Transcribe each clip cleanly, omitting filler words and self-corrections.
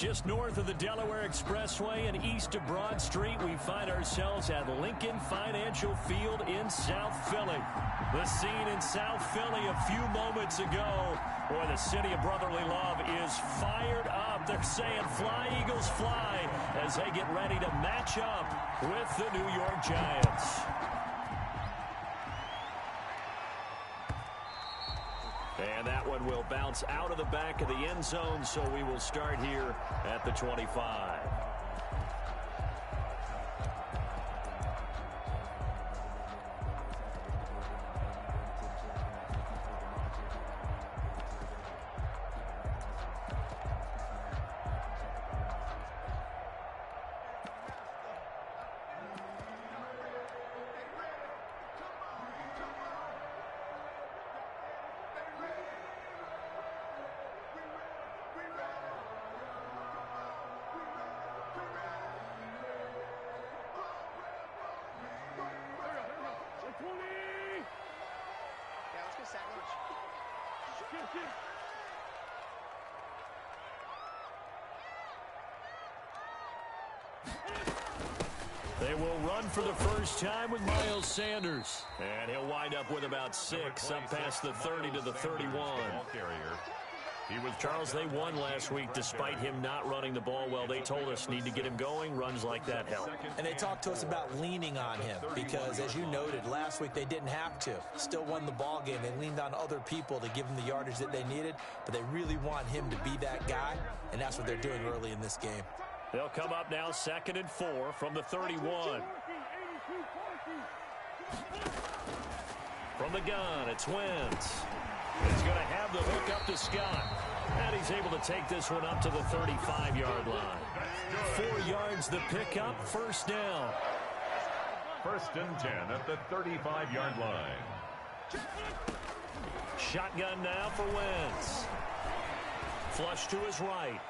Just north of the Delaware Expressway and east of Broad Street, we find ourselves at Lincoln Financial Field in South Philly. The scene in South Philly a few moments ago, where the city of brotherly love is fired up. They're saying, "Fly, Eagles, fly," as they get ready to match up with the New York Giants. And that one will bounce out of the back of the end zone, so we will start here at the 25. They will run for the first time with Miles Sanders. And he'll wind up with about 6, up past the 30 to the 31. Charles, they won last week despite him not running the ball well. They told us need to get him going. Runs like that help. And they talked to us about leaning on him because, as you noted, last week they didn't have to. Still won the ball game. They leaned on other people to give them the yardage that they needed, but they really want him to be that guy, and that's what they're doing early in this game. They'll come up now 2nd and 4 from the 31. From the gun, it's Wentz. It's going to have the hook up to Scott. And he's able to take this one up to the 35-yard line. 4 yards the pickup, first down. 1st and 10 at the 35-yard line. Shotgun now for Wentz. Flush to his right.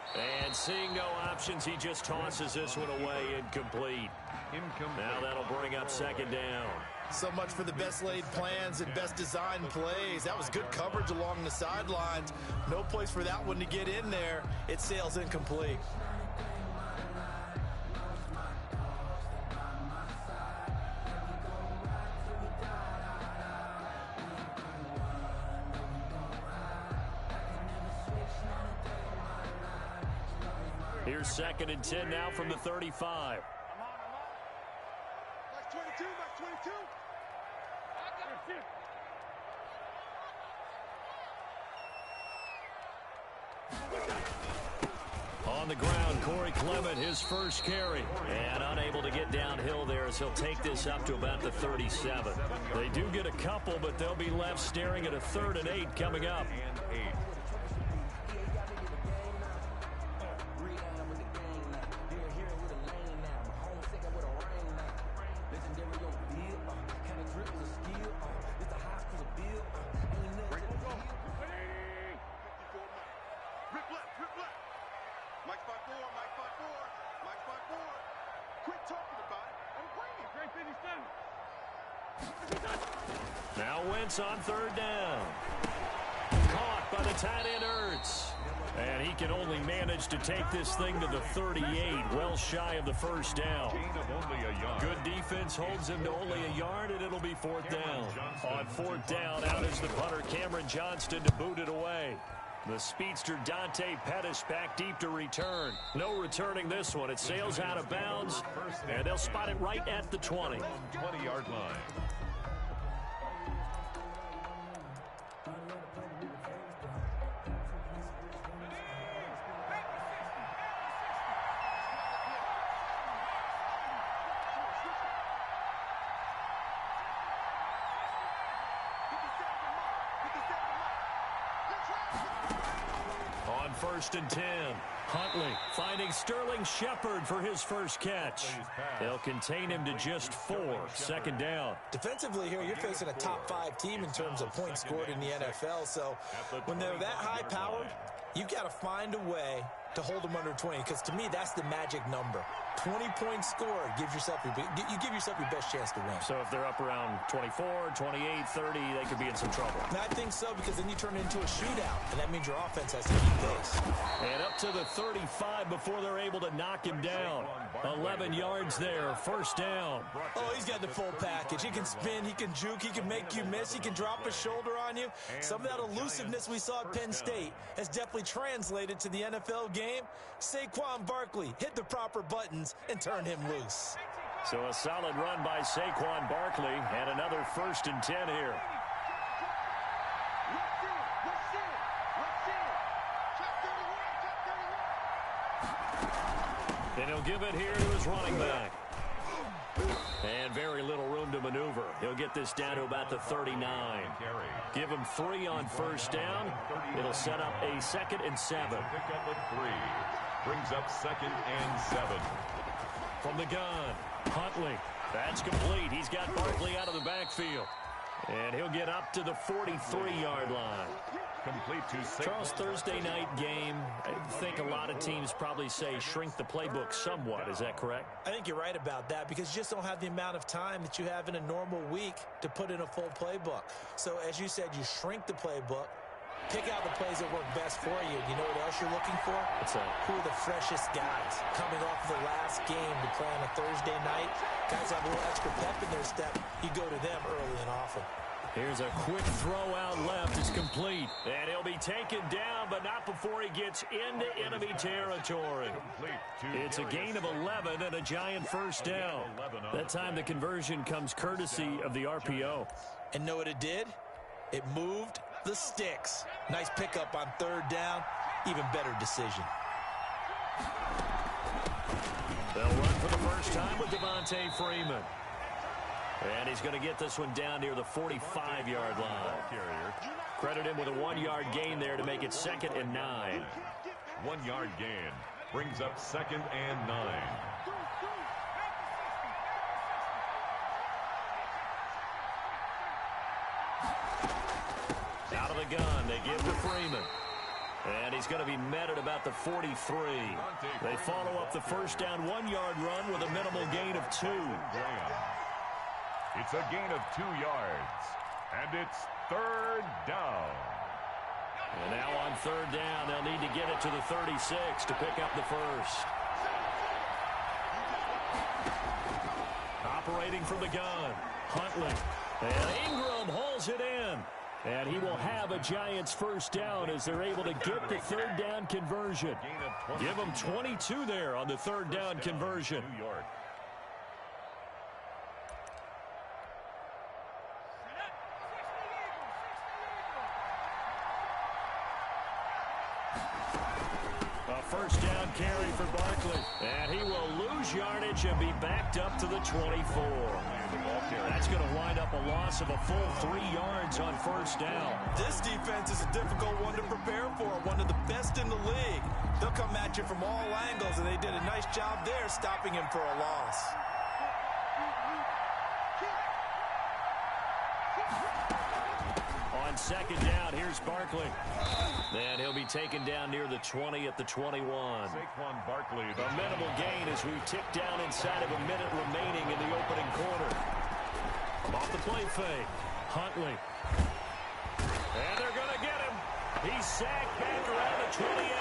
And seeing no options, he just tosses this one away, incomplete. Now that'll bring up 2nd down. So much for the best laid plans and best designed plays. That was good coverage along the sidelines. No place for that one to get in there. It sails incomplete. Here's 2nd and 10 now from the 35. Max 22, Max 22. On the ground, Corey Clement, his first carry. And unable to get downhill there as he'll take this up to about the 37. They do get a couple, but they'll be left staring at a 3rd and 8 coming up. Now Wentz on 3rd down. Caught by the tight end Ertz. And he can only manage to take this thing to the 38, well shy of the first down. Good defense holds him to only a yard, and it'll be 4th down. On 4th down, out is the punter Cameron Johnston to boot it away. The speedster Dante Pettis back deep to return. No returning this one. It sails out of bounds, and they'll spot it right at the 20. 20-yard line. On 1st and 10, Huntley finding Sterling Shepard for his first catch. They'll contain him to just 4, 2nd down. Defensively here, you're facing a top 5 team in terms of points scored in the NFL. So when they're that high-powered, you've got to find a way to hold them under 20, because to me, that's the magic number. 20 points scored, you give yourself your best chance to win. So if they're up around 24, 28, 30, they could be in some trouble. And I think so, because then you turn it into a shootout, and that means your offense has to keep pace. And up to the 35 before they're able to knock him down. 11 yards there, first down. Oh, he's got the full package. He can spin, he can juke, he can make you miss, he can drop a shoulder on you. Some of that elusiveness we saw at Penn State has definitely translated to the NFL game. Saquon Barkley hit the proper buttons and turn him loose. So a solid run by Saquon Barkley, and another 1st and 10 here. And he'll give it here to his running back. And very little room to maneuver. He'll get this down to about the 39. Give him 3 on first down. It'll set up a 2nd and 7. Pick up a 3. Brings up 2nd and 7. From the gun, Huntley. That's complete. He's got Barkley out of the backfield. And he'll get up to the 43-yard line. Complete to Charles, Thursday night game, I think a lot of teams probably say shrink the playbook somewhat. Is that correct? I think you're right about that, because you just don't have the amount of time that you have in a normal week to put in a full playbook. So as you said, you shrink the playbook, pick out the plays that work best for you. You know what else you're looking for? What's that? Who are the freshest guys coming off the last game to play on a Thursday night? Guys have a little extra pep in their step. You go to them early and often. Here's a quick throw out left. It's complete. And he'll be taken down, but not before he gets into enemy territory. It's a gain of 11 and a giant first down. That time the conversion comes courtesy of the RPO. And know what it did? It moved the sticks. Nice pickup on 3rd down. Even better decision. They'll run for the first time with Devontae Freeman. And he's going to get this one down near the 45-yard line. Credit him with a 1-yard gain there to make it 2nd and 9. 1-yard gain. Brings up 2nd and 9. Out of the gun, they give to Freeman. And he's going to be met at about the 43. They follow up the first down 1-yard run with a minimal gain of 2. It's a gain of 2 yards. And it's 3rd down. And now on 3rd down, they'll need to get it to the 36 to pick up the first. Operating from the gun, Huntley. And Ingram hauls it in. And he will have a Giants first down as they're able to get the 3rd down conversion. Give them 22 there on the 3rd down conversion. First down carry for Barkley. And he will lose yardage and be backed up to the 24. That's going to wind up a loss of a full 3 yards on first down. This defense is a difficult one to prepare for, one of the best in the league. They'll come at you from all angles, and they did a nice job there stopping him for a loss. On 2nd down, here's Barkley. And he'll be taken down near the 20 at the 21. Saquon Barkley. A minimal gain as we tick down inside of a minute remaining in the opening quarter. Off the play fake, Huntley. And they're going to get him. He's sacked back around the 28.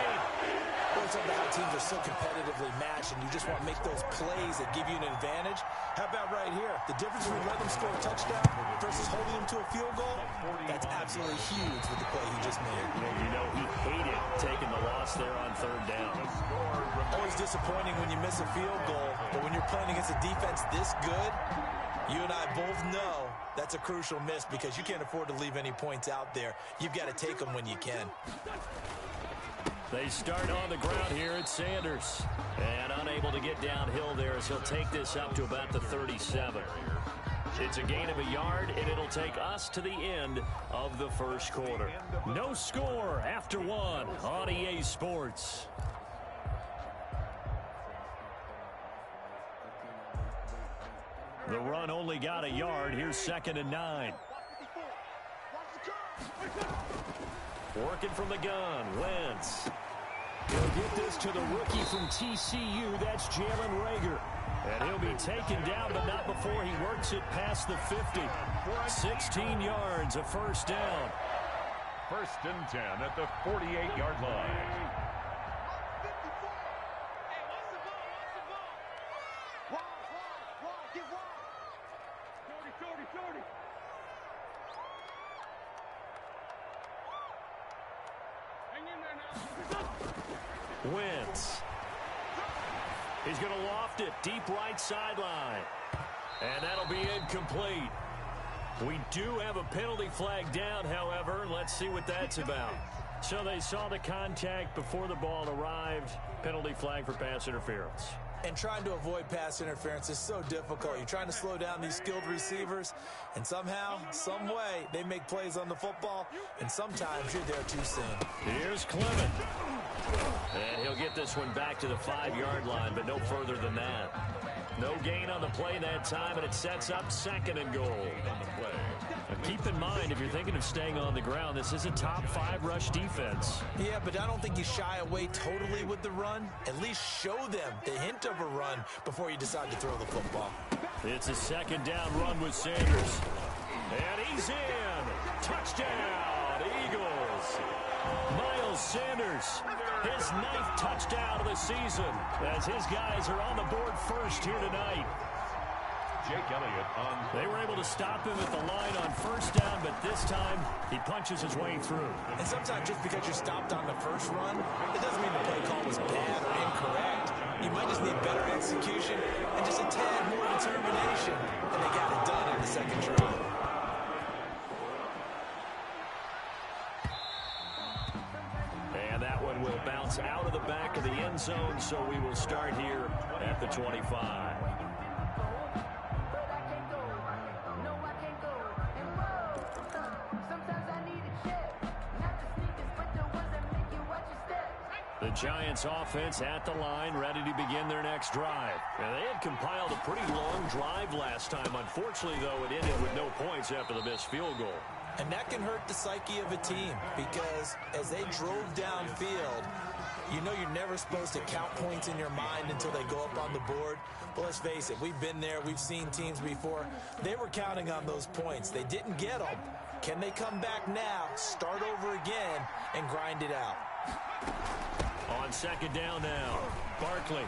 Both of our teams are so competitively matched, and you just want to make those plays that give you an advantage. How about right here? The difference between letting them score a touchdown versus holding them to a field goal, that's absolutely huge with the play he just made. You know he hated taking the loss there on 3rd down. Always disappointing when you miss a field goal, but when you're playing against a defense this good, you and I both know that's a crucial miss because you can't afford to leave any points out there. You've got to take them when you can. They start on the ground here at Sanders. And unable to get downhill there as he'll take this up to about the 37. It's a gain of a yard, and it'll take us to the end of the first quarter. No score after 1 on EA Sports. The run only got a yard. Here's 2nd and 9. Working from the gun, Wentz. He'll get this to the rookie from TCU. That's Jalen Reagor. And he'll be taken down, but not before he works it past the 50. 16 yards, a first down. 1st and 10 at the 48-yard line. Wentz. He's going to loft it deep right sideline. And that'll be incomplete. We do have a penalty flag down, however. Let's see what that's about. So they saw the contact before the ball arrived. Penalty flag for pass interference. And trying to avoid pass interference is so difficult. You're trying to slow down these skilled receivers, and somehow, some way, they make plays on the football, and sometimes you're there too soon. Here's Clement. And he'll get this one back to the 5-yard line, but no further than that. No gain on the play that time, and it sets up 2nd and goal. Now keep in mind, if you're thinking of staying on the ground, this is a top 5 rush defense. Yeah, but I don't think you shy away totally with the run. At least show them the hint of a run before you decide to throw the football. It's a 2nd down run with Sanders. And he's in. Touchdown, Eagles. Miles Sanders, his 9th touchdown of the season, as his guys are on the board first here tonight. Jake Elliott on. They were able to stop him at the line on 1st down, but this time he punches his way through. And sometimes just because you're stopped on the first run, it doesn't mean the play call was bad or incorrect. You might just need better execution and just a tad more determination. And they got it done in the 2nd try. And that one will bounce out of the back of the end zone, so we will start here at the 25. The Giants offense at the line, ready to begin their next drive. And they had compiled a pretty long drive last time. Unfortunately, though, it ended with no points after the missed field goal. And that can hurt the psyche of a team because as they drove downfield, you know you're never supposed to count points in your mind until they go up on the board. But let's face it, we've been there. We've seen teams before. They were counting on those points. They didn't get them. Can they come back now, start over again, and grind it out? On 2nd down now, Barkley.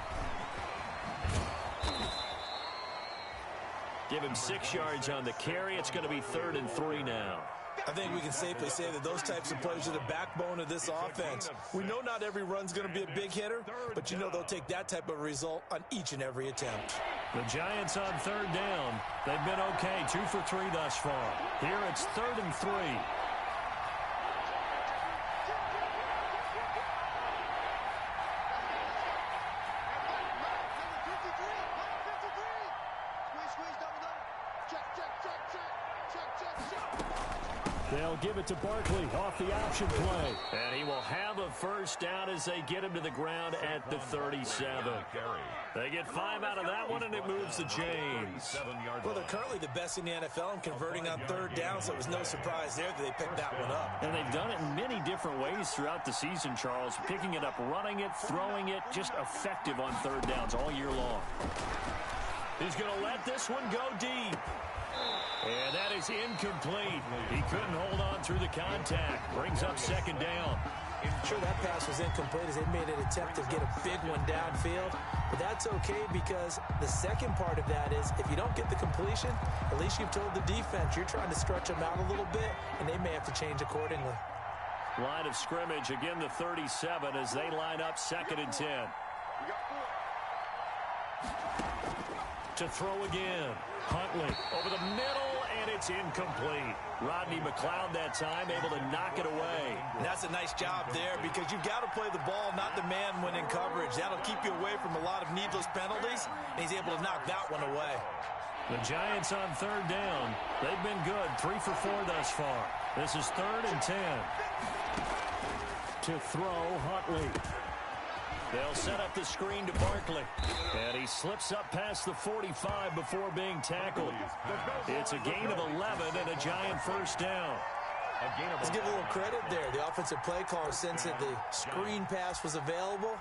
Give him 6 yards on the carry. It's going to be 3rd and 3 now. I think we can safely say that those types of plays are the backbone of this offense. We know not every run's going to be a big hitter, but you know they'll take that type of result on each and every attempt. The Giants on 3rd down. They've been okay, 2 for 3 thus far. Here it's 3rd and 3. They'll give it to Barkley off the option play. And he will have a first down as they get him to the ground at the 37. They get 5 out of that one, and it moves the chains. Well, they're currently the best in the NFL in converting on 3rd down, so it was no surprise there that they picked that one up. And they've done it in many different ways throughout the season, Charles. Picking it up, running it, throwing it, just effective on 3rd downs all year long. He's going to let this one go deep. And that is incomplete. He couldn't hold on through the contact. Brings up 2nd down. Sure, that pass was incomplete as they made an attempt to get a big one downfield. But that's okay because the second part of that is if you don't get the completion, at least you've told the defense you're trying to stretch them out a little bit, and they may have to change accordingly. Line of scrimmage, again the 37 as they line up 2nd and 10. To throw again. Huntley over the middle, and it's incomplete. Rodney McLeod that time able to knock it away. And that's a nice job there because you've got to play the ball, not the man when in coverage. That'll keep you away from a lot of needless penalties, and he's able to knock that one away. The Giants on 3rd down. They've been good, 3 for 4 thus far. This is 3rd and 10. To throw, Huntley. They'll set up the screen to Barkley. And he slips up past the 45 before being tackled. It's a gain of 11 and a Giant first down. Let's give a little credit there. The offensive play caller sensed that the screen pass was available.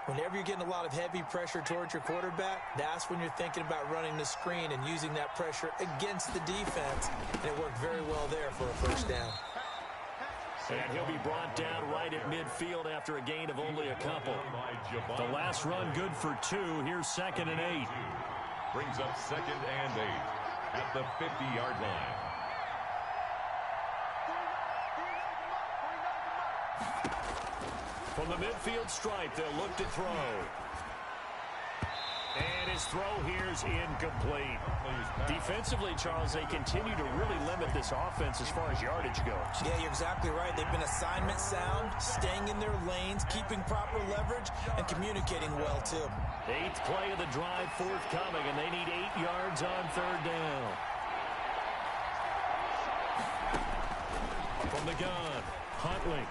Whenever you're getting a lot of heavy pressure towards your quarterback, that's when you're thinking about running the screen and using that pressure against the defense. And it worked very well there for a first down. And he'll be brought down right at midfield after a gain of only a couple. The last run good for 2. Here's 2nd and 8. Brings up 2nd and 8 at the 50-yard line. From the midfield stripe, they'll look to throw. And his throw here's incomplete. Defensively, Charles, they continue to really limit this offense as far as yardage goes. Yeah, you're exactly right. They've been assignment sound, staying in their lanes, keeping proper leverage, and communicating well, too. 8th play of the drive forthcoming, and they need 8 yards on 3rd down. From the gun, Huntley.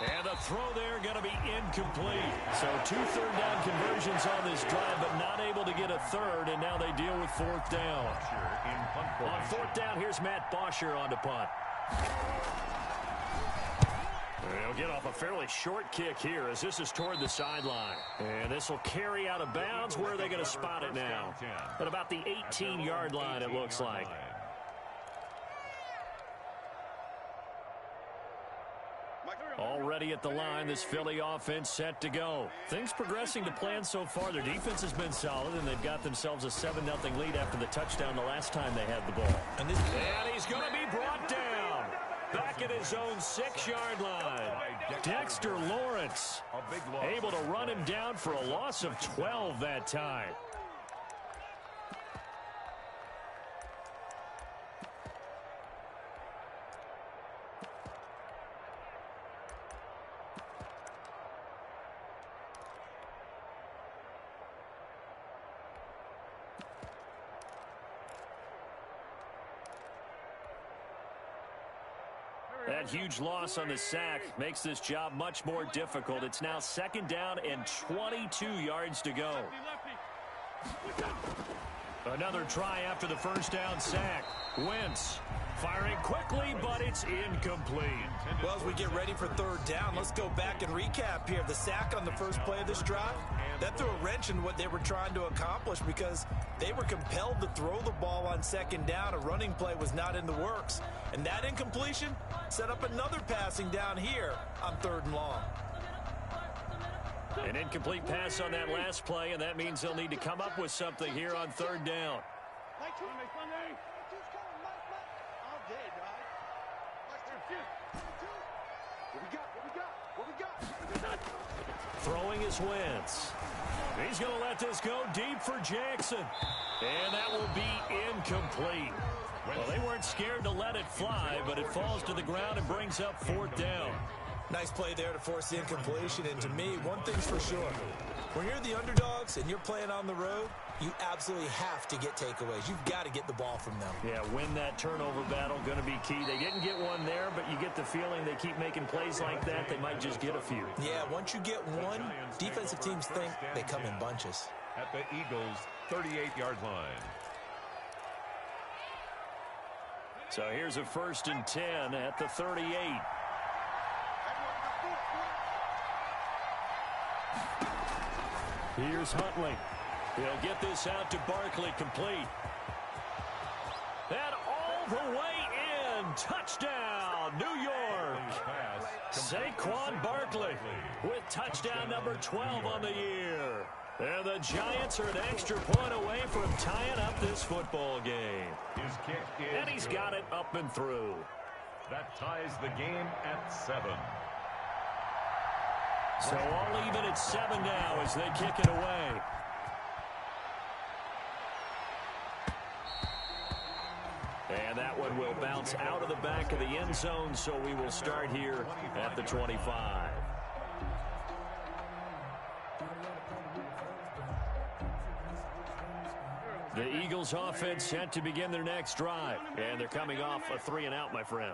And the throw there going to be incomplete. So 2 third-down conversions on this drive, but not able to get a third, and now they deal with 4th down. On 4th down, here's Matt Bosher on to punt. They'll get off a fairly short kick here as this is toward the sideline. And this will carry out of bounds. Where are they going to spot it now? At about the 18-yard line, it looks like. Already at the line, this Philly offense set to go. Things progressing to plan so far. Their defense has been solid, and they've got themselves a 7-0 lead after the touchdown the last time they had the ball. And he's going to be brought down back at his own 6-yard line. Dexter Lawrence able to run him down for a loss of 12 that time. That huge loss on the sack makes this job much more difficult. It's now 2nd down and 22 yards to go. Another try after the first down sack. Wentz firing quickly, but it's incomplete. Well, as we get ready for 3rd down, let's go back and recap here. The sack on the first play of this drive, that threw a wrench in what they were trying to accomplish because they were compelled to throw the ball on 2nd down. A running play was not in the works. And that incompletion set up another passing down here on 3rd and long. An incomplete pass on that last play, and that means they'll need to come up with something here on 3rd down. Throwing is Wentz. He's going to let this go deep for Jackson. And that will be incomplete. Well, they weren't scared to let it fly, but it falls to the ground and brings up 4th down. Nice play there to force the incompletion. And to me, one thing's for sure. When you're the underdogs and you're playing on the road, you absolutely have to get takeaways. You've got to get the ball from them. Yeah, win that turnover battle, going to be key. They didn't get one there, but you get the feeling they keep making plays like that, they might just get a few. Yeah, once you get one, defensive teams think they come in bunches. At the Eagles' 38-yard line. So here's a 1st and 10 at the 38. Here's Huntley. He'll get this out to Barkley, complete. And all the way in. Touchdown, New York. Saquon Barkley with touchdown number 12 on the year. And the Giants are an extra point away from tying up this football game. His kick is and he's got it up and through. That ties the game at 7. So all even at 7 now as they kick it away. And that one will bounce out of the back of the end zone, so we will start here at the 25. The Eagles offense set to begin their next drive. And they're coming off a 3-and-out, my friend.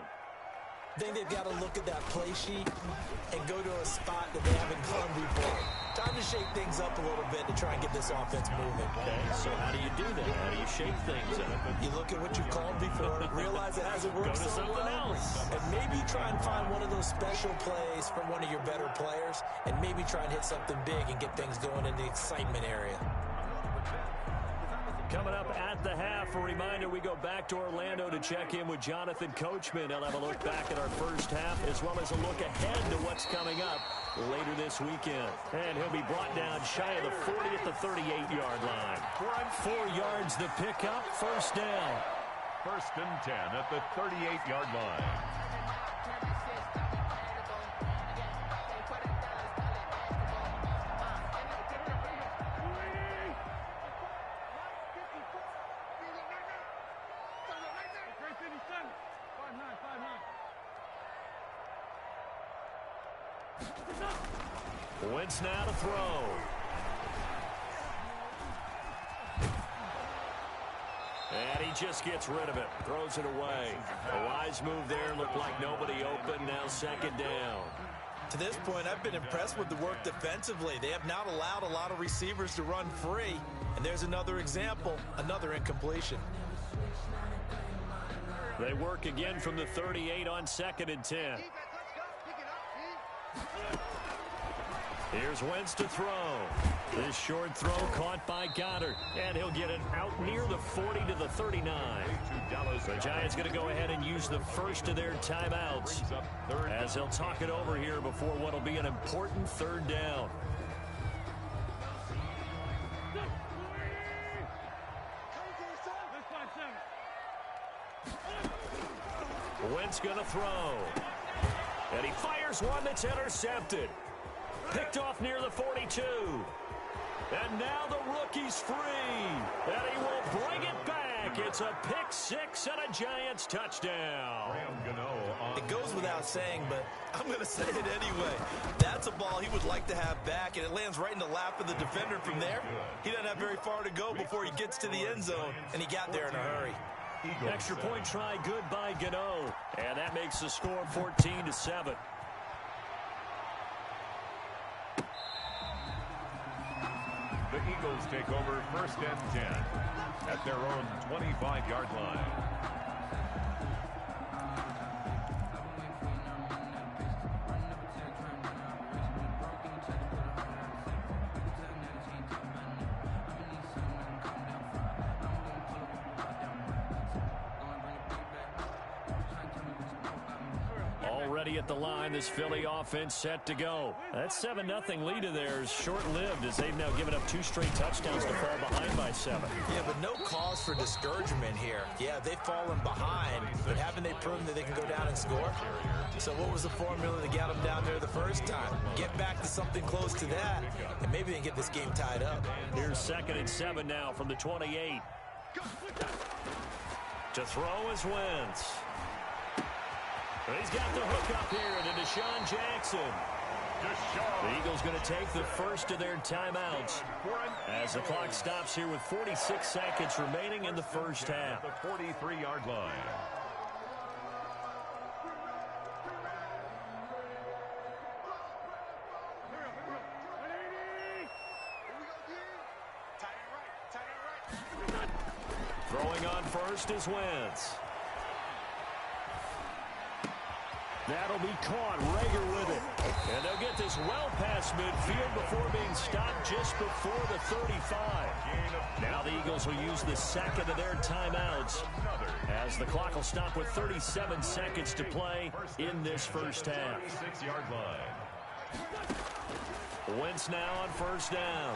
I think they've got to look at that play sheet and go to a spot that they haven't gone before. Time time to shake things up a little bit to try and get this offense moving. Okay, so how do you do that? How do you shake things up? You look at what you've called before, realize it hasn't worked Go to so something well, else. and maybe try and find one of those special plays from one of your better players, and maybe try and hit something big and get things going in the excitement area. Coming up at the half, a reminder, we go back to Orlando to check in with Jonathan Coachman. He'll have a look back at our first half, as well as a look ahead to what's coming up later this weekend. And he'll be brought down shy of the 40 at the 38-yard line. 4 yards the pickup, first down. First and 10 at the 38-yard line. Wentz now to throw. And he just gets rid of it. Throws it away. A wise move there. Looked like nobody open. Now second down. To this point, I've been impressed with the work defensively. They have not allowed a lot of receivers to run free. And there's another example, another incompletion. They work again from the 38 on second and 10. Here's Wentz to throw. This short throw caught by Goddard. And he'll get it out near the 40 to the 39. The Giants going to go ahead and use the first of their timeouts as they'll talk it over here before what will be an important third down. Wentz going to throw. And he fires one that's intercepted. Picked off near the 42. And now the rookie's free. And he will bring it back. It's a pick six and a Giants touchdown. It goes without saying, but I'm going to say it anyway. That's a ball he would like to have back, and it lands right in the lap of the defender from there. He doesn't have very far to go before he gets to the end zone, and he got there in a hurry. Extra point try good by Gano. And that makes the score 14-7. The Eagles take over first and 10 at their own 25-yard line. Already at the line, this Philly offense set to go. That 7-0 lead of theirs short-lived as they've now given up 2 straight touchdowns to fall behind by 7. Yeah, but no cause for discouragement here. Yeah, they've fallen behind, but haven't they proven that they can go down and score? So what was the formula to get them down there the first time? Get back to something close to that, and maybe they can get this game tied up. Here's second and 7 now from the 28. To throw is Wentz. He's got the hook up here to Deshaun Jackson. The Eagles going to take the first of their timeouts as the clock stops here with 46 seconds remaining in the first half. The 43-yard line. Throwing on first is Wentz. That'll be caught. Rager with it. And they'll get this well past midfield before being stopped just before the 35. Now the Eagles will use the second of their timeouts as the clock will stop with 37 seconds to play in this first half. 6-yard line. Wentz now on first down.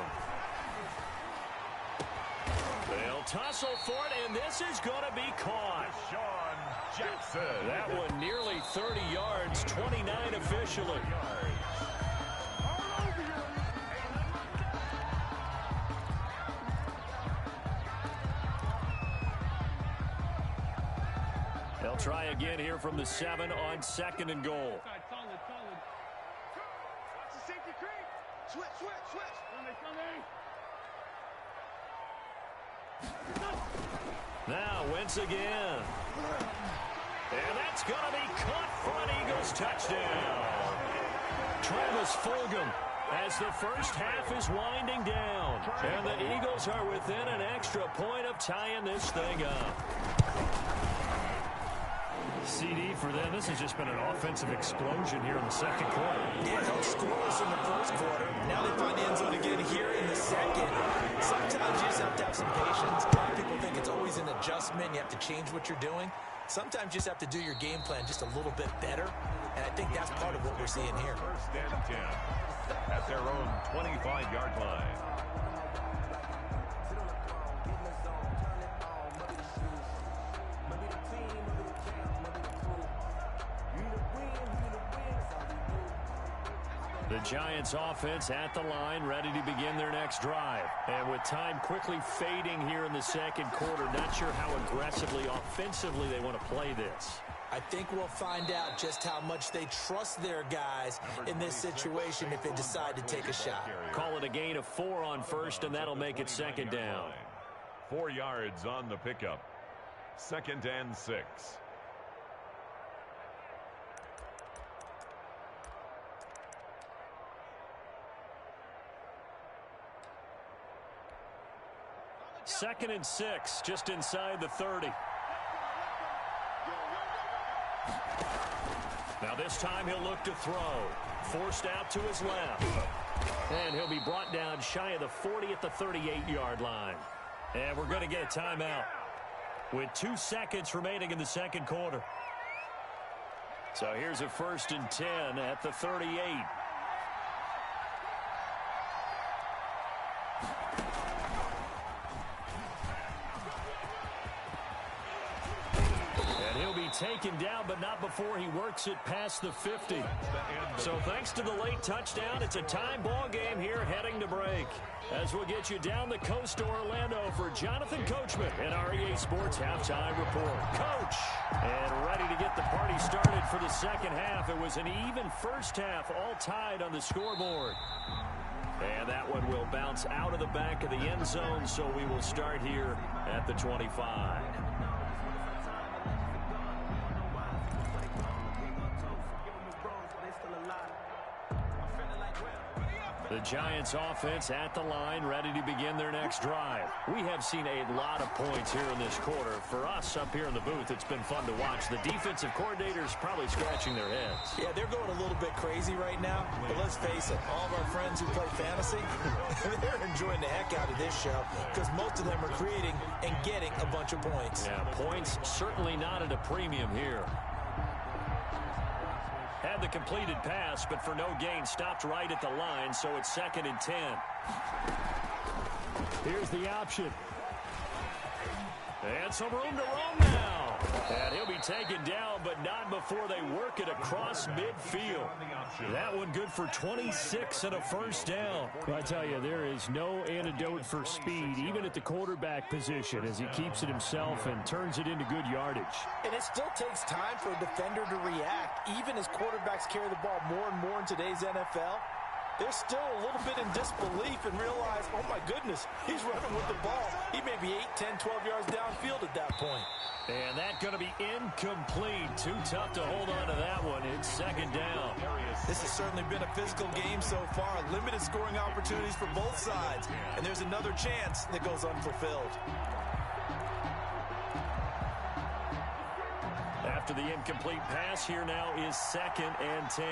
They'll tussle for it, and this is going to be caught. Deshaun Jackson. That one nearly 30 yards, 29 officially. They'll try again here from the 7 on second and goal. Now Wentz again. And that's going to be caught for an Eagles touchdown. Travis Fulgham as the first half is winding down. And the Eagles are within an extra point of tying this thing up. CD for them, this has just been an offensive explosion here in the second quarter. Yeah, held scoreless in the first quarter. Now they find the end zone again here in the second. Sometimes you just have to have some patience. A lot of people think it's always an adjustment. You have to change what you're doing. Sometimes you just have to do your game plan just a little bit better. And I think that's part of what we're seeing here. First and 10 at their own 25-yard line. The Giants offense at the line, ready to begin their next drive. And with time quickly fading here in the second quarter, not sure how aggressively, offensively they want to play this. I think we'll find out just how much they trust their guys in this situation if they decide to take a shot. Call it a gain of 4 on first, and that'll make it second down. 4 yards on the pickup. 2nd and 6. Second and 6, just inside the 30. Now this time he'll look to throw. Forced out to his left. And he'll be brought down shy of the 40 at the 38-yard line. And we're going to get a timeout with 2 seconds remaining in the second quarter. So here's a 1st and 10 at the 38. Taken down, but not before he works it past the 50. So thanks to the late touchdown, it's a tie ball game here heading to break. As we'll get you down the coast to Orlando for Jonathan Coachman in our EA Sports Halftime Report. Coach! And ready to get the party started for the second half. It was an even first half, all tied on the scoreboard. And that one will bounce out of the back of the end zone, so we will start here at the 25. The Giants offense at the line, ready to begin their next drive. We have seen a lot of points here in this quarter. For us up here in the booth, it's been fun to watch. The defensive coordinators probably scratching their heads. Yeah, they're going a little bit crazy right now. But let's face it, all of our friends who play fantasy, they're enjoying the heck out of this show because most of them are creating and getting a bunch of points. Yeah, points certainly not at a premium here. Had the completed pass, but for no gain, stopped right at the line, so it's 2nd and 10. Here's the option. And some room to roam now. And he'll be taken down, but not before they work it across midfield. That one good for 26 and a first down. Well, I tell you, there is no antidote for speed, even at the quarterback position, as he keeps it himself and turns it into good yardage. And it still takes time for a defender to react, even as quarterbacks carry the ball more and more in today's NFL. They're still a little bit in disbelief and realize, oh my goodness, he's running with the ball. He may be 8, 10, 12 yards downfield at that point. And that's going to be incomplete. Too tough to hold on to that one. It's 2nd down. This has certainly been a physical game so far. Limited scoring opportunities for both sides. And there's another chance that goes unfulfilled. After the incomplete pass, here now is 2nd and 10.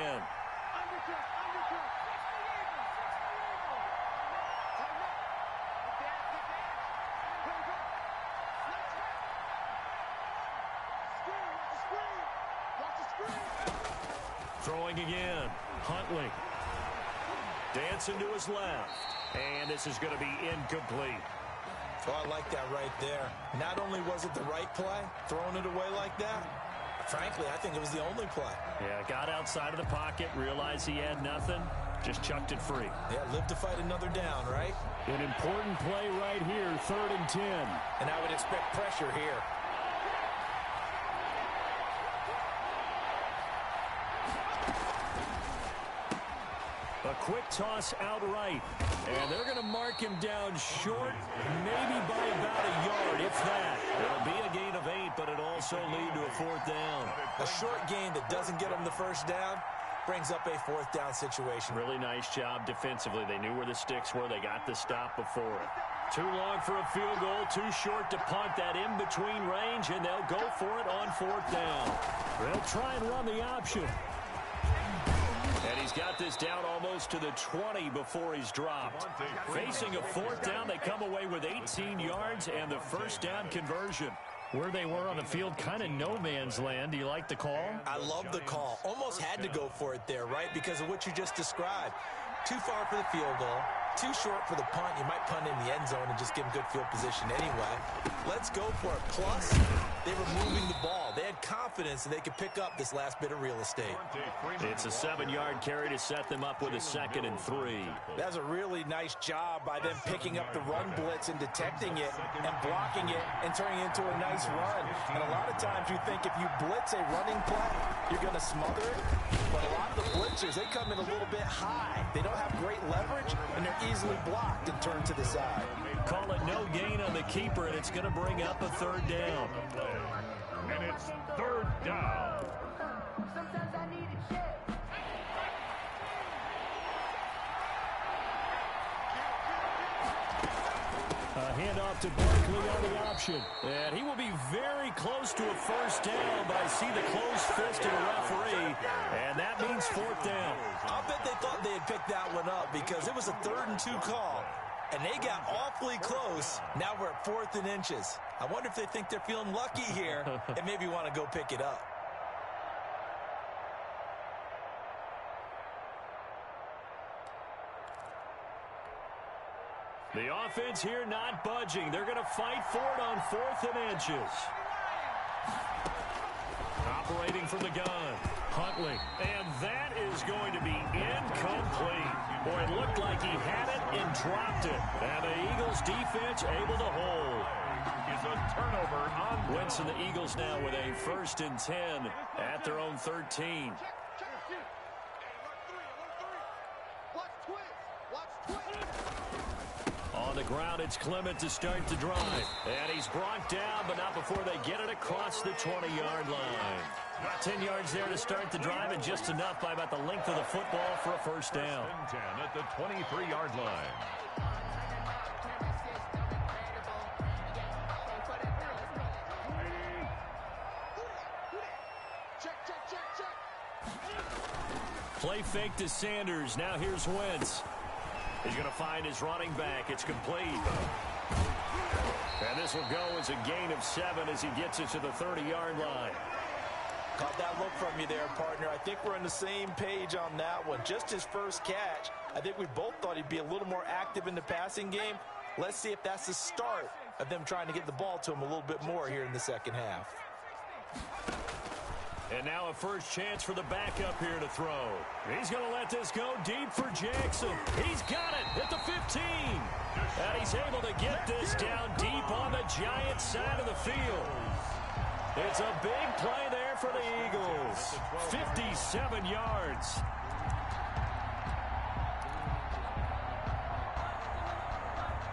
Throwing again. Huntley. Dancing to his left. And this is going to be incomplete. Oh, I like that right there. Not only was it the right play, throwing it away like that, frankly, I think it was the only play. Yeah, got outside of the pocket, realized he had nothing, just chucked it free. Yeah, live to fight another down, right? An important play right here, 3rd and 10. And I would expect pressure here. A quick toss outright. And they're going to mark him down short, maybe by about a yard, if that. It'll be a gain of 8, but it'll also lead to a 4th down. A short gain that doesn't get him the first down, brings up a fourth down situation. Really nice job defensively. They knew where the sticks were. They got the stop before it. Too long for a field goal, too short to punt that in-between range, and they'll go for it on fourth down. They'll try and run the option. And he's got this down almost to the 20 before he's dropped. Facing a fourth down, they come away with 18 yards and the first down conversion. Where they were on the field, kind of no man's land. Do you like the call? I love the call. Almost had to go for it there, right, because of what you just described. Too far for the field goal. Too short for the punt. You might punt in the end zone and just give them good field position anyway. Let's go for it. Plus, they were moving the ball. They had confidence that they could pick up this last bit of real estate. It's a 7-yard carry to set them up with a 2nd and 3. That's a really nice job by them picking up the run blitz and detecting it and blocking it and turning it into a nice run. And a lot of times you think if you blitz a running play, you're going to smother it. But a lot of the blitzers, they come in a little bit high. They don't have great leverage, and they're easily blocked and turned to the side. Call it no gain on the keeper, and it's going to bring up a 3rd down. And it's 3rd down. A handoff to Barkley on the option. And he will be very close to a first down, but I see the closed fist of the referee, and that means 4th down. I'll bet they thought they had picked that one up because it was a 3rd and 2 call, and they got awfully close. Now we're at 4th and inches. I wonder if they think they're feeling lucky here and maybe want to go pick it up. The offense here not budging. They're going to fight for it on 4th and inches. Operating from the gun. Huntley. And that is going to be incomplete. Boy, it looked like he had it and dropped it. And the Eagles defense able to hold. Is a turnover on Wentz and the Eagles now with a 1st and 10 at their own 13. On the ground, it's Clement to start the drive. And he's brought down, but not before they get it across the 20-yard line. 10 yards there to start the drive, and just enough by about the length of the football for a first down. 10 at the 23-yard line. Play fake to Sanders. Now here's Wentz. He's going to find his running back. It's complete. And this will go as a gain of 7 as he gets it to the 30-yard line. Caught that look from you there, partner. I think we're on the same page on that one. Just his first catch. I think we both thought he'd be a little more active in the passing game. Let's see if that's the start of them trying to get the ball to him a little bit more here in the second half. And now a first chance for the backup here to throw. He's going to let this go deep for Jackson. He's got it at the 15. And he's able to get this down deep on the Giants side of the field. It's a big play there for the Eagles. 57 yards.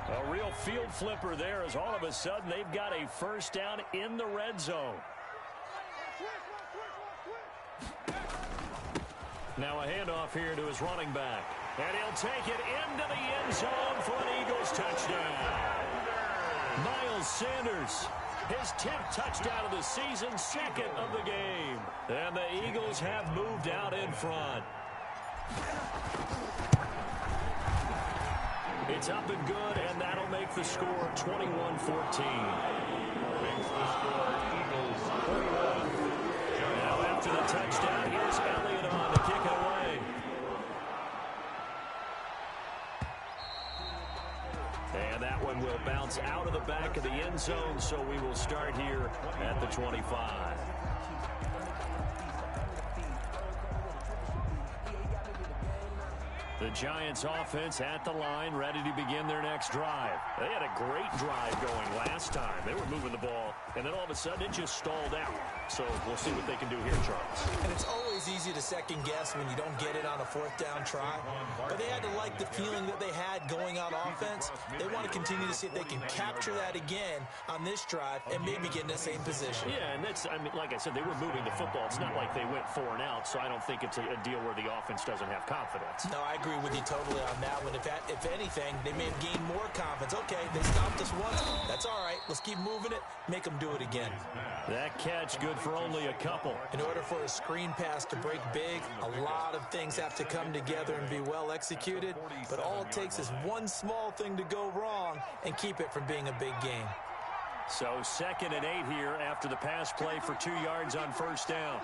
A real field flipper there as all of a sudden they've got a first down in the red zone. Now a handoff here to his running back. And he'll take it into the end zone for an Eagles touchdown. Miles Sanders, his 10th touchdown of the season, 2nd of the game. And the Eagles have moved out in front. It's up and good, and that'll make the score 21-14. Makes the score Eagles 21. Now after the touchdown, here's Elliott on to kick it away. And that one will bounce out of the back of the end zone, so we will start here at the 25. The Giants offense at the line, ready to begin their next drive. They had a great drive going last time. They were moving the ball, and then all of a sudden it just stalled out. So we'll see what they can do here, Charles. And it's always always easy to second guess when you don't get it on a fourth down try, but they had to like the feeling that they had going on offense. They want to continue to see if they can capture that again on this drive and maybe get in the same position. Yeah, and that's, I mean, like I said, they were moving the football. It's not like they went 4 and out, so I don't think it's a deal where the offense doesn't have confidence. No, I agree with you totally on that one. If anything, they may have gained more confidence. Okay, they stopped us once. That's all right. Let's keep moving it. Make them do it again. That catch good for only a couple. In order for a screen pass to break big, a lot of things have to come together and be well executed, but all it takes is one small thing to go wrong and keep it from being a big game. So 2nd and 8 here after the pass play for 2 yards on first down.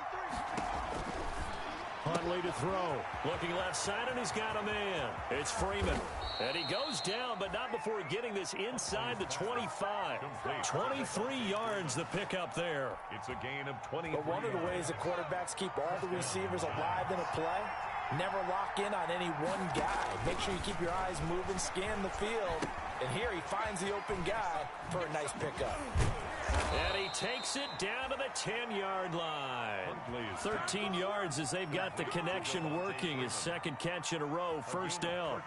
Huntley to throw. Looking left side, and he's got a man. It's Freeman. And he goes down, but not before getting this inside the 25. 23 yards the pickup there. It's a gain of 20. But one of the ways the quarterbacks keep all the receivers alive in a play, never lock in on any one guy. Make sure you keep your eyes moving, scan the field. And here he finds the open guy for a nice pickup. And he takes it down to the 10-yard line. 13 yards as they've got the connection working. His 2nd catch in a row, first down.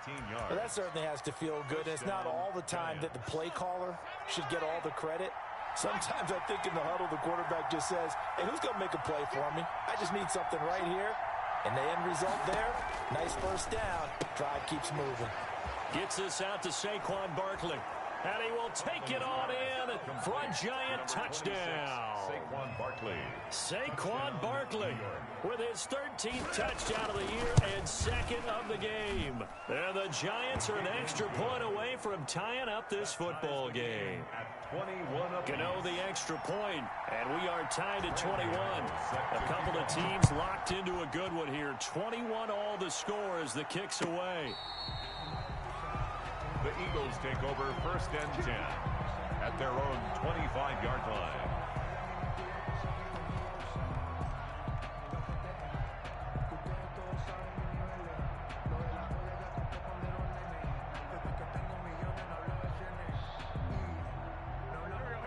Well, that certainly has to feel good. And it's not all the time that the play caller should get all the credit. Sometimes I think in the huddle, the quarterback just says, hey, who's going to make a play for me? I just need something right here. And the end result there, nice first down. Drive keeps moving. Gets this out to Saquon Barkley. And he will take it on in for a giant touchdown. Saquon Barkley with his 13th touchdown of the year and 2nd of the game. And the Giants are an extra point away from tying up this football game. Gano the extra point, and we are tied at 21. A couple of teams locked into a good one here. 21 all the score as the kick's away. The Eagles take over 1st and 10 at their own 25-yard line.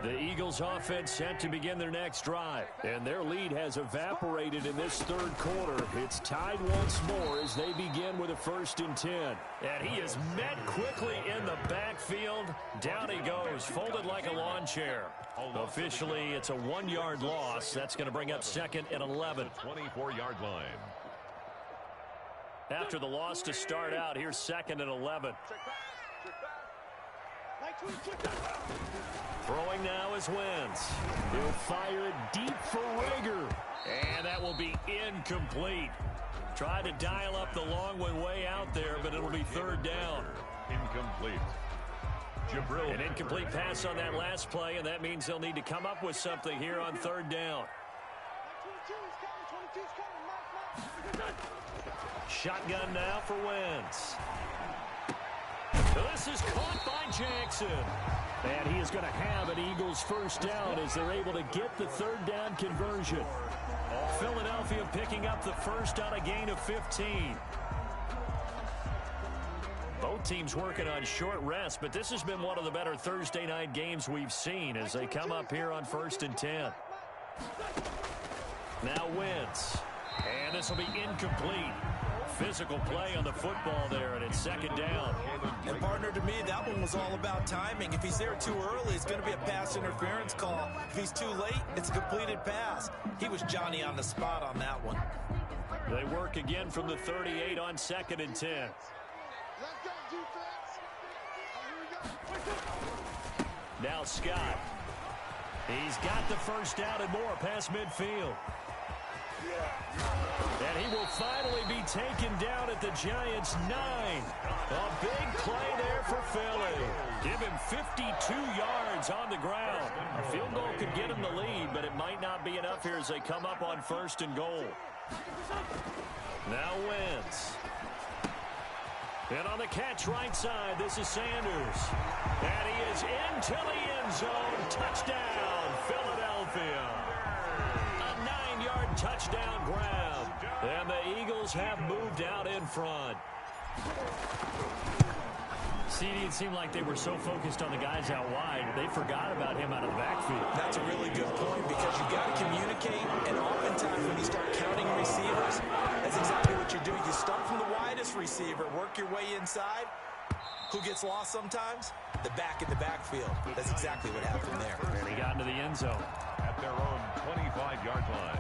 The Eagles offense set to begin their next drive, and their lead has evaporated in this 3rd quarter. It's tied once more as they begin with a 1st and 10. And he is met quickly in the backfield. Down he goes, folded like a lawn chair. Officially, it's a 1-yard loss. That's going to bring up 2nd and 11. 24-yard line. After the loss to start out, here's 2nd and 11. Throwing now is Wentz. He'll fire it deep for Rager. And that will be incomplete. Tried to dial up the long one way out there, but it'll be 3rd down. Incomplete. An incomplete pass on that last play, and that means they'll need to come up with something here on 3rd down. Shotgun now for Wentz. This is caught by Jackson. And he is going to have an Eagles first down as they're able to get the 3rd down conversion. Philadelphia picking up the first on a gain of 15. Both teams working on short rest, but this has been one of the better Thursday night games we've seen as they come up here on 1st and 10. Now Wentz. And this will be incomplete. Physical play on the football there, and it's 2nd down. And partner, to me, that one was all about timing. If he's there too early, it's going to be a pass interference call. If he's too late, it's a completed pass. He was Johnny on the spot on that one. They work again from the 38 on 2nd and 10. Now Scott. He's got the first down and more past midfield. And he will finally be taken down at the Giants' 9. A big play there for Philly. Give him 52 yards on the ground. A field goal could get him the lead, but it might not be enough here as they come up on 1st and goal. Now Wentz. And on the catch right side, this is Sanders. And he is into the end zone. Touchdown, Philadelphia. A 9-yard touchdown grab. And the Eagles have moved out in front. CD, it seemed like they were so focused on the guys out wide, they forgot about him out of the backfield. That's a really good point because you've got to communicate, and oftentimes when you start counting receivers, that's exactly what you're doing. You start from the widest receiver, work your way inside. Who gets lost sometimes? The back in the backfield. That's exactly what happened there. And he got into the end zone. At their own 25-yard line.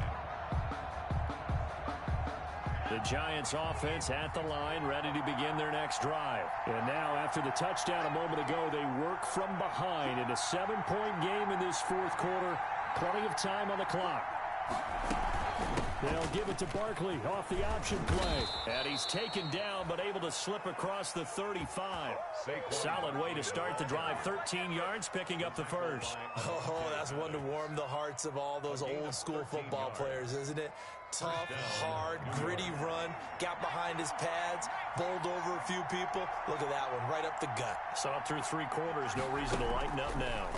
The Giants offense at the line, ready to begin their next drive. And now, after the touchdown a moment ago, they work from behind in a 7-point game in this fourth quarter. Plenty of time on the clock. They'll give it to Barkley off the option play. And he's taken down, but able to slip across the 35. Solid way to start the drive. 13 yards, picking up the first. Oh, that's one to warm the hearts of all those old-school football players, isn't it? Tough, hard, gritty run. Got behind his pads, bowled over a few people. Look at that one, right up the gut. Saw through 3 quarters, no reason to lighten up now.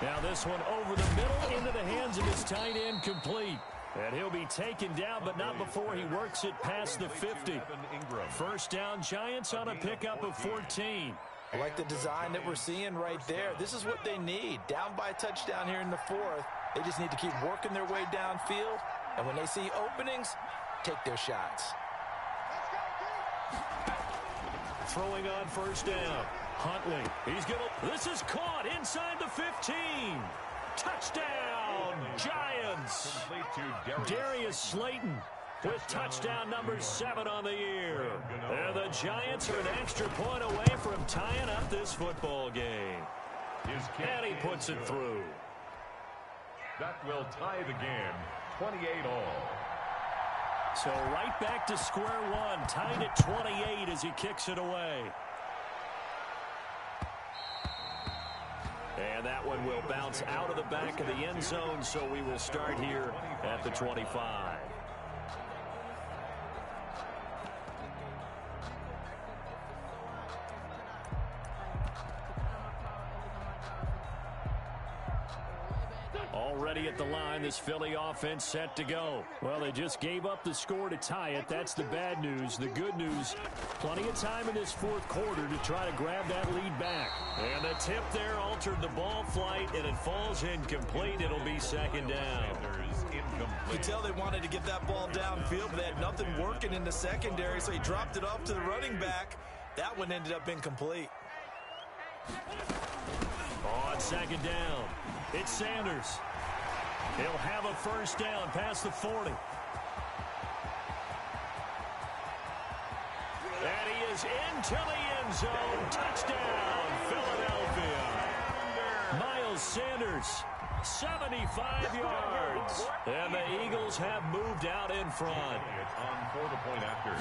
Now this one over the middle into the hands of his tight end, complete. And he'll be taken down, but not before he works it past the 50. First down, Giants on a pickup of 14. I like the design that we're seeing right there. This is what they need. Down by a touchdown here in the fourth. They just need to keep working their way downfield. And when they see openings, take their shots. Throwing on first down. Huntley. He's going to... This is caught inside the 15. Touchdown, Giants. Darius Slayton with touchdown number 7 on the year. And the Giants are an extra point away from tying up this football game. And he puts it through. That will tie the game, 28-all. So right back to square one, tied at 28 as he kicks it away. And that one will bounce out of the back of the end zone, so we will start here at the 25. Already at the line, this Philly offense set to go. Well, they just gave up the score to tie it. That's the bad news. The good news, plenty of time in this fourth quarter to try to grab that lead back. And the tip there altered the ball flight, and it falls incomplete. It'll be second down. You could tell they wanted to get that ball downfield, but they had nothing working in the secondary, so he dropped it off to the running back. That one ended up incomplete. On second down, it's Sanders. He'll have a first down past the 40. And he is into the end zone. Touchdown, Philadelphia. Miles Sanders, 75 yards. And the Eagles have moved out in front. On for the point after.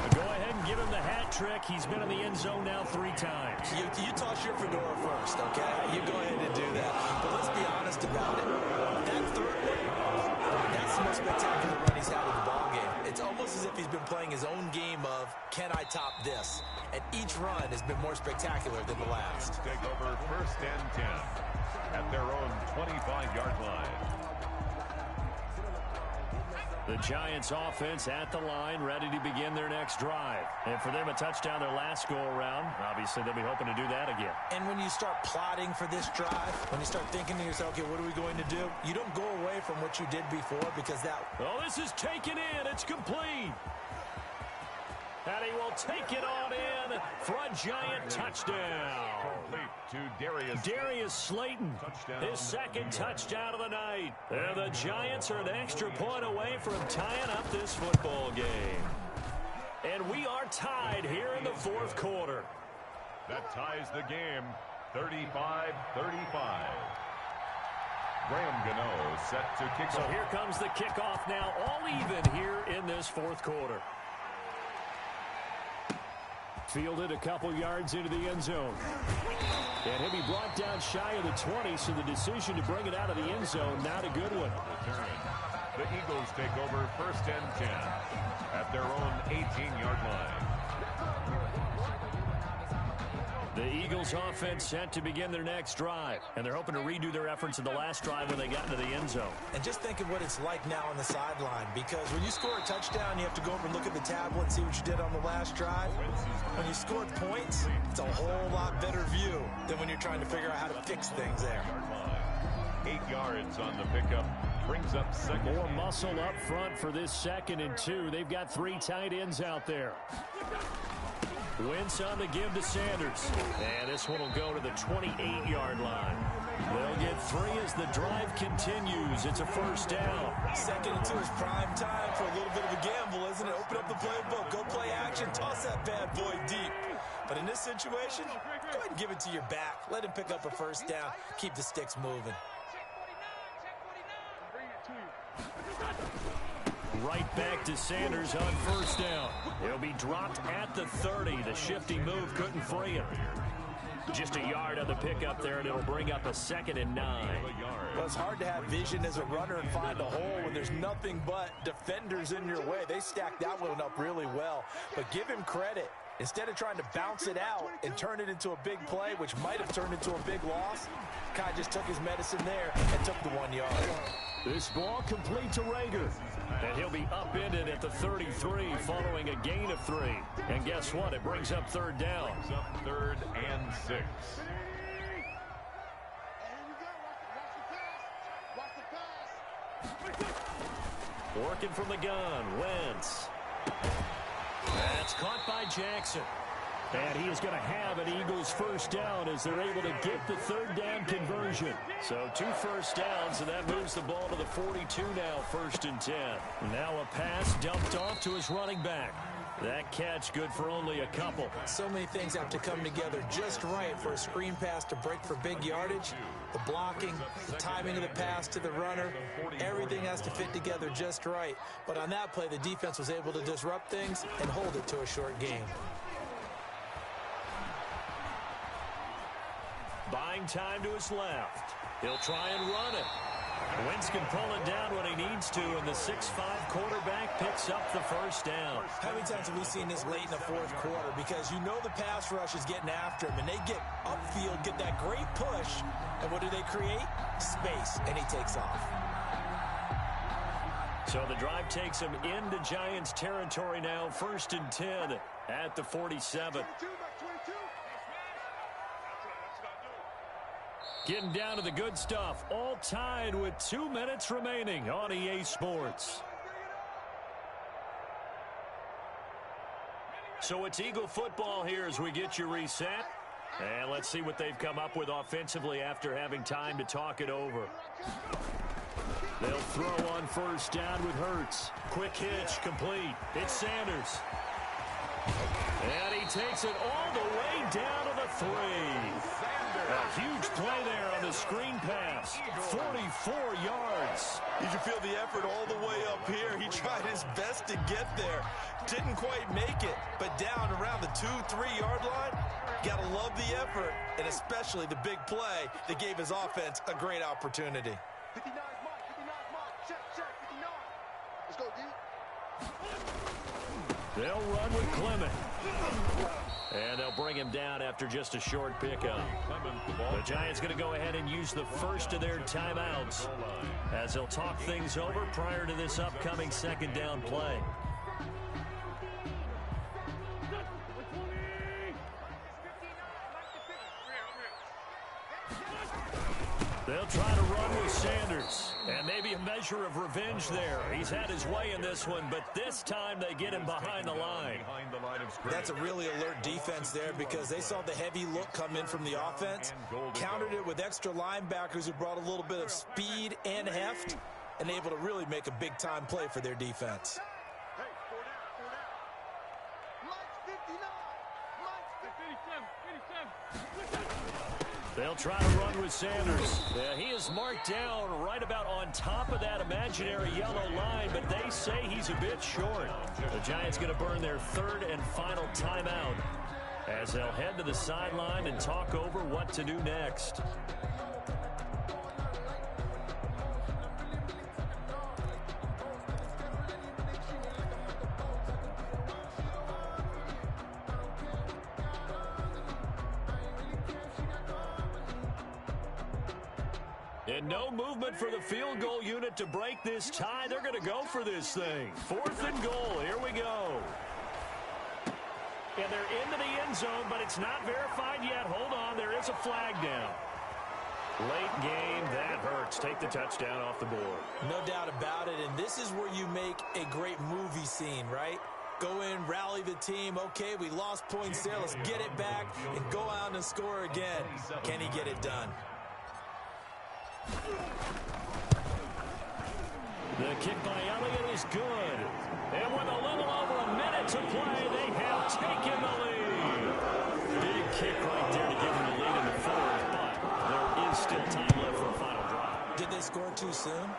Go ahead and give him the hat trick. He's been in the end zone now 3 times. You toss your fedora first, okay? You go ahead and do that. But let's be honest about it. That third one, that's the most spectacular run he's had in the ballgame. It's almost as if he's been playing his own game of, can I top this? And each run has been more spectacular than the last. Take over first and 10 at their own 25-yard line. The Giants offense at the line, ready to begin their next drive. And for them, a touchdown their last go-around. Obviously, they'll be hoping to do that again. And when you start plotting for this drive, when you start thinking to yourself, okay, what are we going to do? You don't go away from what you did before because that... Oh, this is taken in. It's complete. And he will take it on in for a Giant touchdown. Complete to Darius Slayton, his second touchdown of the night. And the Giants are an extra point away from tying up this football game. And we are tied here in the fourth quarter. That ties the game, 35-35. Graham Gano set to kick So off. here comes the kickoff now, all even here in this fourth quarter. Fielded a couple yards into the end zone. And he'll be brought down shy of the 20, so the decision to bring it out of the end zone, not a good one. The Eagles take over first and 10 at their own 18-yard line. The Eagles offense set to begin their next drive, and they're hoping to redo their efforts in the last drive when they got into the end zone. And just think of what it's like now on the sideline, because when you score a touchdown, you have to go over and look at the tablet and see what you did on the last drive. When you score points, it's a whole lot better view than when you're trying to figure out how to fix things there. 8 yards on the pickup. Brings up second. More muscle up front for this 2nd and 2. They've got 3 tight ends out there. Wentz on the give to Sanders. And this one will go to the 28-yard line. They'll get 3 as the drive continues. It's a first down. 2nd and 2 is prime time for a little bit of a gamble, isn't it? Open up the playbook. Go play action. Toss that bad boy deep. But in this situation, go ahead and give it to your back. Let him pick up a first down. Keep the sticks moving. Right back to Sanders on first down. He'll be dropped at the 30. The shifty move couldn't free him. Just a yard on the pickup there, and it'll bring up a 2nd and 9. Well, it's hard to have vision as a runner and find a hole when there's nothing but defenders in your way. They stacked that one up really well. But give him credit. Instead of trying to bounce it out and turn it into a big play, which might have turned into a big loss, Kai just took his medicine there and took the 1 yard. This ball complete to Rager. And he'll be upended at the 33 following a gain of 3. And guess what? It brings up 3rd down. Brings up 3rd and 6. Working from the gun, Wentz. That's caught by Jackson. And he is going to have an Eagles first down as they're able to get the 3rd down conversion. So 2 first downs, and that moves the ball to the 42 now, 1st and 10. Now a pass dumped off to his running back. That catch good for only a couple. So many things have to come together just right for a screen pass to break for big yardage. The blocking, the timing of the pass to the runner, everything has to fit together just right. But on that play, the defense was able to disrupt things and hold it to a short game. Buying time to his left. He'll try and run it. Wentz can pull it down when he needs to, and the 6'5" quarterback picks up the first down. How many times have we seen this late in the 4th quarter? Because you know the pass rush is getting after him, and they get upfield, get that great push, and what do they create? Space, and he takes off. So the drive takes him into Giants territory now, 1st and 10 at the 47. Getting down to the good stuff, all tied with 2 minutes remaining on EA Sports. So it's Eagle football here as we get you reset. And let's see what they've come up with offensively after having time to talk it over. They'll throw on first down with Hurts. Quick hitch, complete. It's Sanders. And he takes it all the way down to the 3. A huge play there on the screen pass. 44 yards. You can feel the effort all the way up here. He tried his best to get there. Didn't quite make it, but down around the 2-3 yard line, gotta love the effort, and especially the big play that gave his offense a great opportunity. 59 mark, 59 mark, check, 59. Let's go, D. They'll run with Clement. And they'll bring him down after just a short pickup. The Giants going to go ahead and use the first of their timeouts as they'll talk things over prior to this upcoming 2nd down play. They'll try to run with Sanders, and maybe a measure of revenge there. He's had his way in this one, but this time they get him behind the line. That's a really alert defense there because they saw the heavy look come in from the offense, countered it with extra linebackers who brought a little bit of speed and heft, and able to really make a big-time play for their defense. Hey, 4 down. Lights 59. Lights 57. They'll try to run with Sanders. Yeah, he is marked down right about on top of that imaginary yellow line, but they say he's a bit short. The Giants going to burn their 3rd and final timeout as they'll head to the sideline and talk over what to do next. And no movement for the field goal unit to break this tie. They're going to go for this thing. 4th and goal. Here we go. And they're into the end zone, but it's not verified yet. Hold on. There is a flag down. Late game, that hurts. Take the touchdown off the board. No doubt about it, and this is where you make a great movie scene, right? Go in, rally the team. Okay, we lost points there. Let's get it back and go out and score again. Can he get it done? The kick by Elliott is good. And with a little over a minute to play, they have taken the lead. Big kick right there to give them the lead in the 4th, but there is still time left for a final drive. Did they score too soon?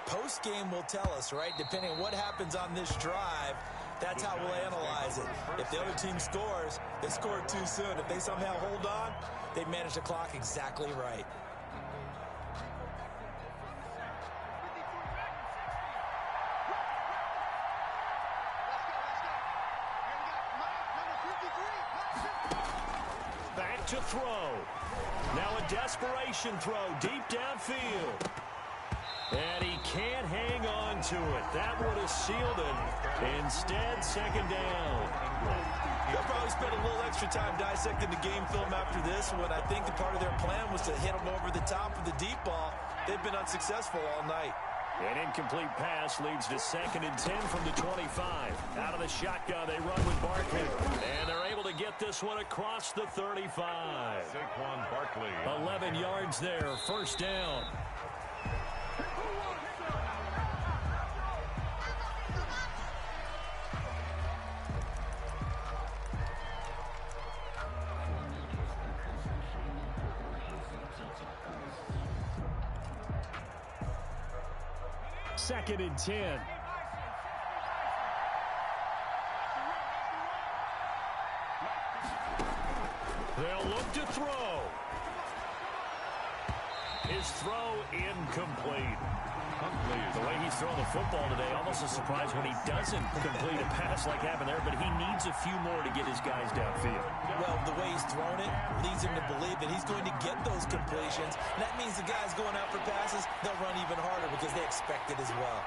Post-game will tell us, right? Depending on what happens on this drive, that's how we'll analyze it. If the other team scores, they scored too soon. If they somehow hold on, they manage the clock exactly right. Back to throw. Now a desperation throw deep downfield. And he can't hang on to it. That would have sealed it. Instead, 2nd down. They'll probably spend a little extra time dissecting the game film after this one. I think the part of their plan was to hit them over the top of the deep ball. They've been unsuccessful all night. An incomplete pass leads to 2nd and 10 from the 25. Out of the shotgun, they run with Barkley. And they're able to get this one across the 35. Saquon Barkley. 11 yards there, 1st down. Second and 10. They'll look to throw. His throw incomplete. The way he's throwing the football today, almost a surprise when he doesn't complete a pass like happened there, but he needs a few more to get his guys downfield. Well, the way he's thrown it leads him to believe that he's going to get those completions. And that means the guys going out for passes, they'll run even harder because they expect it as well.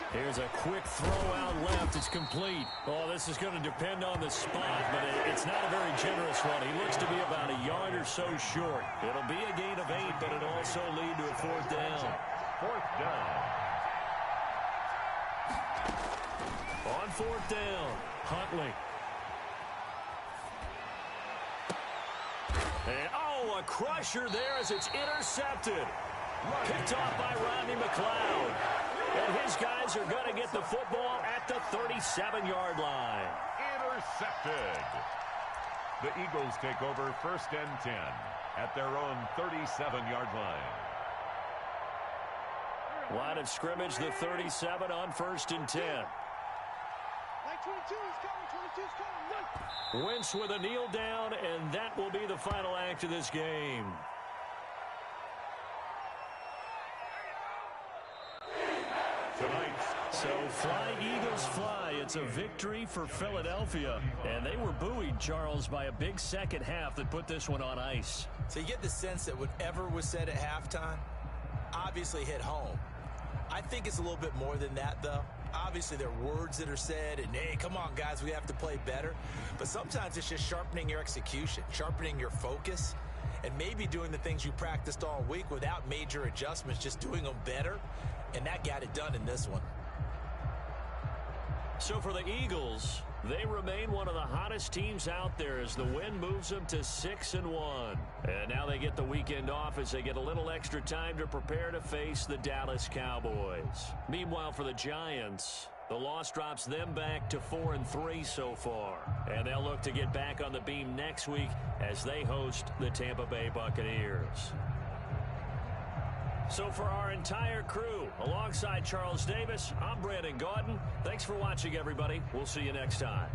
Here's a quick throw out left. It's complete. Oh, this is going to depend on the spot, but it's not a very generous one. He looks to be about a yard or so short. It'll be a gain of 8, but it'll also lead to a 4th down. 4th down. On 4th down, Huntley. And, oh, a crusher there as it's intercepted. Picked off by Rodney McLeod. And his guys are going to get the football at the 37-yard line. Intercepted. The Eagles take over 1st and 10 at their own 37-yard line. Line of scrimmage, the 37 on 1st and 10. 22 is coming, 22 is coming. Wentz with a kneel down, and that will be the final act of this game. So fly, Eagles, fly. It's a victory for Philadelphia. And they were buoyed, Charles, by a big second half that put this one on ice. So you get the sense that whatever was said at halftime obviously hit home. I think it's a little bit more than that, though. Obviously, there are words that are said, and, hey, come on, guys, we have to play better. But sometimes it's just sharpening your execution, sharpening your focus, and maybe doing the things you practiced all week without major adjustments, just doing them better. And that got it done in this one. So for the Eagles, they remain one of the hottest teams out there as the win moves them to 6-1. And now they get the weekend off as they get a little extra time to prepare to face the Dallas Cowboys. Meanwhile, for the Giants, the loss drops them back to 4-3 so far. And they'll look to get back on the beam next week as they host the Tampa Bay Buccaneers. So for our entire crew, alongside Charles Davis, I'm Brandon Gaudin. Thanks for watching, everybody. We'll see you next time.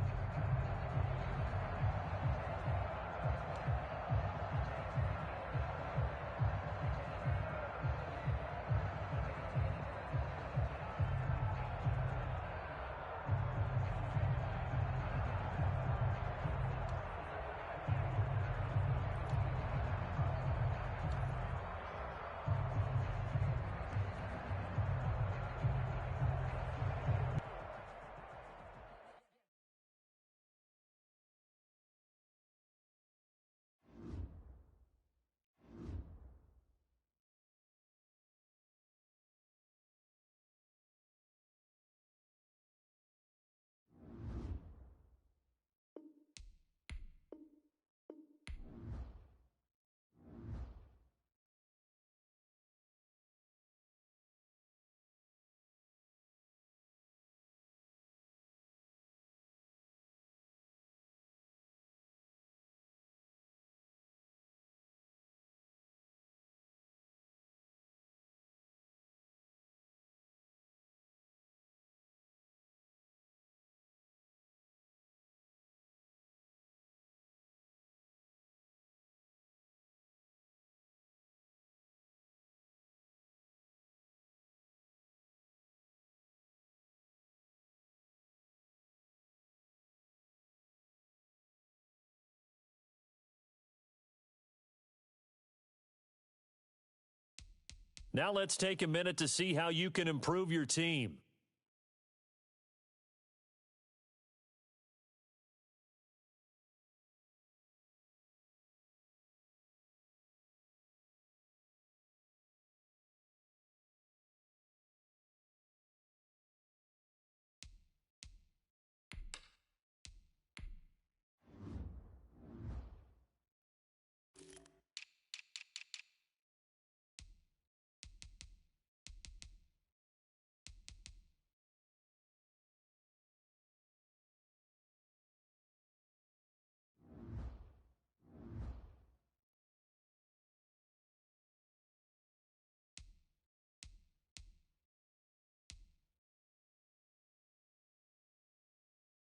Now let's take a minute to see how you can improve your team.